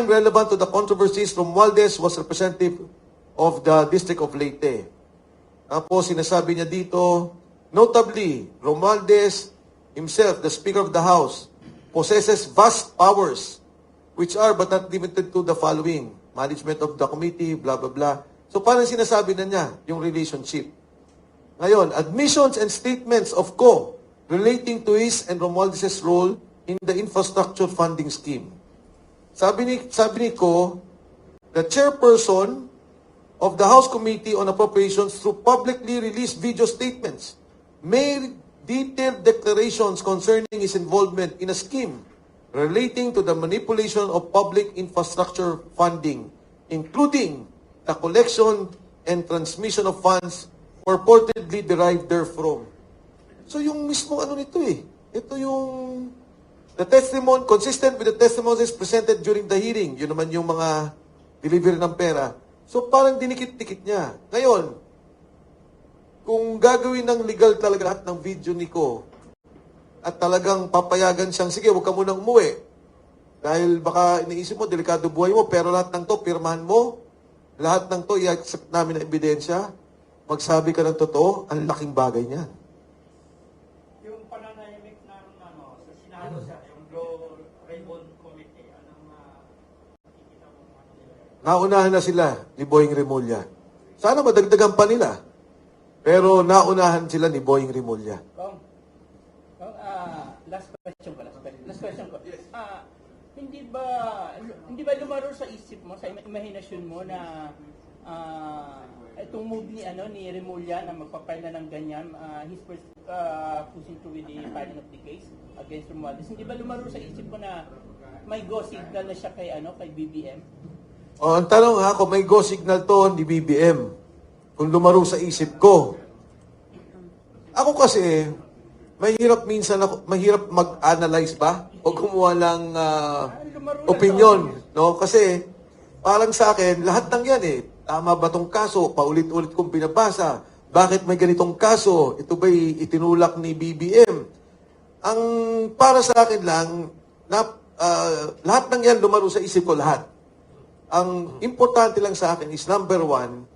relevant to the controversies, Romualdez was representative of the District of Leyte. Tapos sinasabi niya dito, notably, Romualdez himself, the Speaker of the House, possesses vast powers which are but not limited to the following: management of the committee, blah, blah, blah. So parang sinasabi na niya yung relationship. Ngayon, admissions and statements of Co relating to his and Romualdez's role in the infrastructure funding scheme. Sabi ni Co, the chairperson of the House Committee on Appropriations through publicly released video statements made detailed declarations concerning his involvement in a scheme relating to the manipulation of public infrastructure funding, including the collection and transmission of funds purportedly derived therefrom. So yung mismo ano nito ito yung the testimony, consistent with the testimonies presented during the hearing, yun naman yung mga delivery ng pera. So parang dinikit-dikit niya. Ngayon, kung gagawin ng legal talaga lahat ng video ni Ko, at talagang papayagan siyang, sige, huwag ka munang umuwi. Dahil baka iniisip mo, delikado buhay mo, pero lahat ng to, pirmahan mo, lahat ng to, i-accept namin na ebidensya, magsabi ka ng totoo, ang laking bagay niyan. Yung pananahimik ng sa Senado siya, yung Blue Ribbon Committee, anong nakikita mo nila? Naunahan na sila ni Boying Remulla. Sana madagdagan pa nila. Pero naunahan sila ni Boying Remulla. Last question ko. Hindi ba lumaro sa isip mo, sa imahinasyon mo na itong move ni Remulla na magpapile na ng ganyan, he's pushing through with the filing of the case against Romualdez. Hindi ba lumaro sa isip mo na may go signal na siya kay BBM? Ang tanong kung may go signal to ni BBM, kung lumaro sa isip ko. Ako kasi, mahirap mag-analyze ba? O kumuha ng opinion. No? Kasi, parang sa akin, lahat ng yan Tama ba tong kaso? Paulit-ulit kong binabasa. Bakit may ganitong kaso? Ito ba'y itinulak ni BBM? Ang para sa akin lang, lahat ng yan lumaro sa isip ko lahat. Ang importante lang sa akin is number one,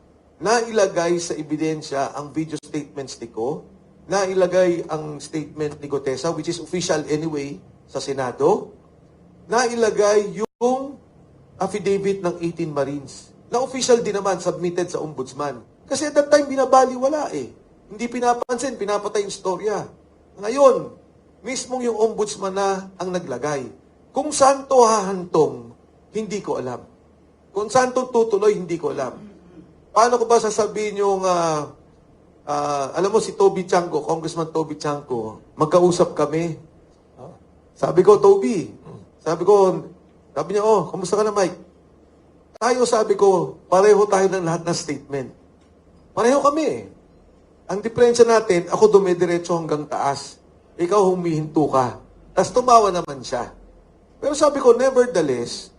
nailagay sa ebidensya ang video statements ni Ko, nailagay ang statement ni Gutesa, which is official anyway sa Senado, nailagay yung affidavit ng 18 Marines, na official din naman, submitted sa Ombudsman. Kasi at that time, binabaliwala Hindi pinapansin, pinapatay yung storya. Ngayon, mismong yung Ombudsman na ang naglagay. Kung saan to hahantong, hindi ko alam. Kung saan to tutuloy, hindi ko alam. Paano ko ba sasabihin yung, alam mo si Toby Chanco, Congressman Toby Chanco, magkausap kami. Sabi ko, Toby, sabi niya, kamusta ka na, Mike? Tayo, sabi ko, pareho tayo ng lahat ng statement. Pareho kami Ang diferensya natin, ako dumidiretso hanggang taas. Ikaw humihinto ka. Tapos tumawa naman siya. Pero sabi ko, nevertheless,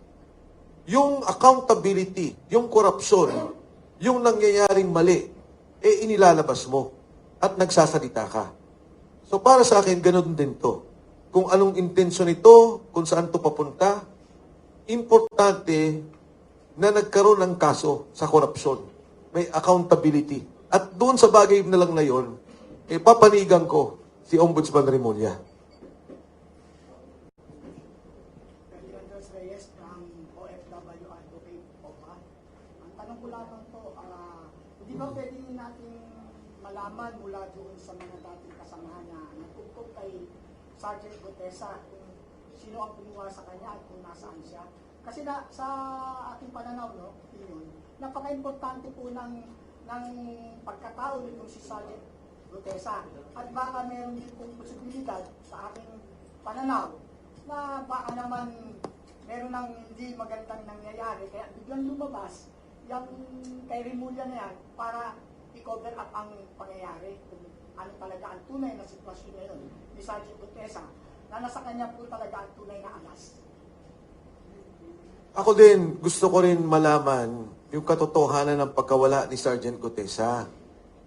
yung accountability, yung korupsyon, yung nangyayaring mali, inilalabas mo at nagsasalita ka. So para sa akin, ganun din to. Kung anong intensyon nito, kung saan to papunta, importante na nagkaroon ng kaso sa korupsyon. May accountability. At doon sa bagay na lang na yun, papanigan ko si Ombudsman Remulla. Reyes ng OFW Advocate OPA. Ang tanong ko lamang po, hindi ba pwede natin malaman mula doon sa mga dating kasamahan na nagtugtog kay Sergeant Gutesa kung sino ang kumuha sa kanya at kung nasaan siya? Kasi sa ating pananaw, opinion, napaka-importante po ng pagkatao nitong si Sergeant Gutesa. At baka meron din pong posibilidad sa aking pananaw na baka naman meron ng hindi magandang nangyayari kaya biglang lumabas yung kay Remulla na yan para i-cover up ang pangyayari kung ano talaga ang tunay na sitwasyon ngayon ni Sergeant Gutesa na nasa kanya po talaga ang tunay na alas. Ako din, gusto ko rin malaman yung katotohanan ng pagkawala ni Sergeant Gutesa.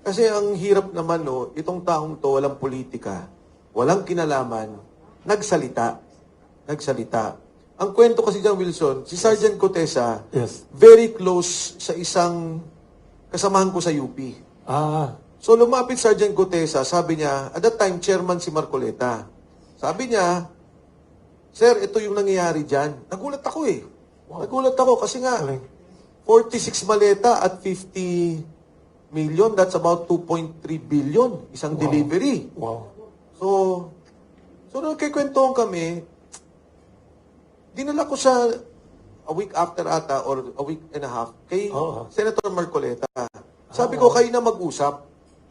Kasi ang hirap naman, itong taong to, walang politika, walang kinalaman, nagsalita. Ang kwento kasi dyan, Wilson, si Sergeant Cotesa, Yes. very close sa isang kasamahan ko sa UP. So lumapit Sergeant Cotesa, sabi niya, at that time, chairman si Marcoleta. Sabi niya, Sir, ito yung nangyayari dyan. Nagulat ako eh. Nagulat ako kasi nga, Galing. 46 maleta at 50 million, that's about 2.3 billion, isang delivery. Wow. So nagkikwentuhan kami, dinala ko sa a week after ata or a week and a half kay Oo. Senator Marcoleta. Sabi ko, kayo na mag-usap.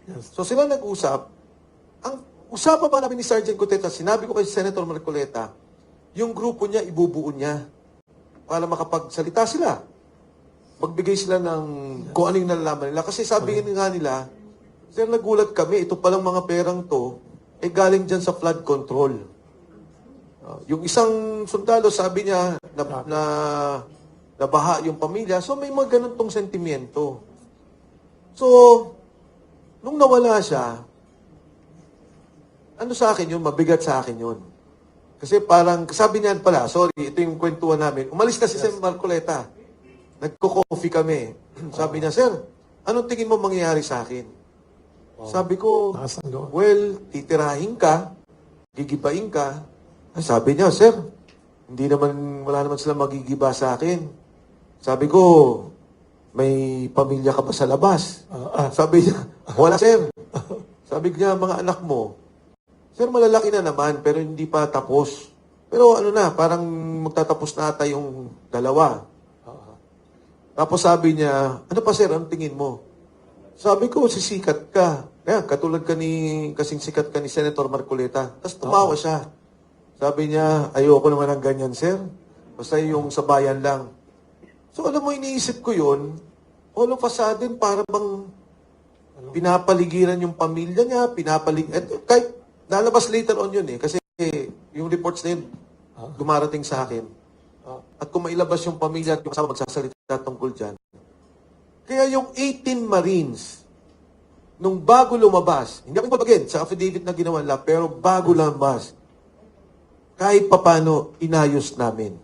Yes. So sila nag-usap. Ang usapan pa namin ni Sergeant Coteta, sinabi ko kay Senator Marcoleta, yung grupo niya, ibubuo niya para makapagsalita sila. Magbigay sila ng kung ano yung nalalaman nila. Kasi sabi nga nila, Sir, nagulat kami, ito palang mga perang to, galing dyan sa flood control. Yung isang sundalo, sabi niya, nabaha yung pamilya. So may mga ganun tong sentimiento. So, nung nawala siya, ano sa akin yun, mabigat sa akin yun. Kasi parang, sabi niyan pala, sorry, ito yung kwentuhan namin. Umalis na si Sir Marcoleta. Nagko-coffee kami. Sabi niya, Sir, anong tingin mo mangyayari sa akin? Sabi ko, Nasaan doon? well, titirahin ka, gigibain ka. Ay, sabi niya, Sir, wala naman sila magigiba sa akin. Sabi ko, may pamilya ka pa sa labas. Sabi niya, wala, Sir. Sabi niya, mga anak mo, Sir, malalaki na naman, pero hindi pa tapos. Pero ano na, parang magtatapos na ata yung dalawa. Tapos sabi niya, ano pa sir, anong tingin mo? Sabi ko, sisikat ka. Kaya, katulad kasing sikat ka ni Senator Marcoleta. Tapos tumawa siya. Sabi niya, ayoko naman ng ganyan, sir. Basta yung sa bayan lang. So alam mo, iniisip ko yun, all of a sudden, para bang pinapaligiran yung pamilya niya, kahit lalabas later on yun eh, kasi yung reports na yun, dumarating sa akin. At kung mailabas yung pamilya at yung kasama magsasalita tungkol dyan. Kaya yung 18 Marines, nung bago lumabas, hindi ako babagin sa affidavit na ginawa nila, pero bago lumabas, kahit papano, inayos namin.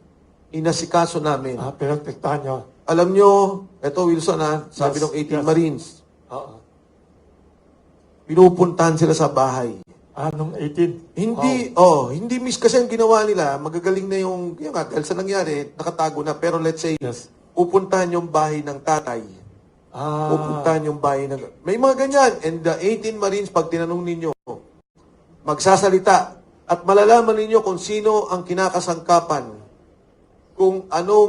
Inasikaso namin. Pinagpiktahan nyo. Alam nyo, eto Wilson sabi Yes, ng 18 yes. Marines, Oo. pinupuntahan sila sa bahay. Nung 18? Hindi miss kasi ang ginawa nila, magagaling na yung nga, dahil sa nangyari, nakatago na. Pero let's say, Yes. pupuntahan yung bahay ng tatay. Pupuntahan yung bahay ng... May mga ganyan. And the 18 Marines, pag tinanong ninyo, magsasalita at malalaman ninyo kung sino ang kinakasangkapan, kung anong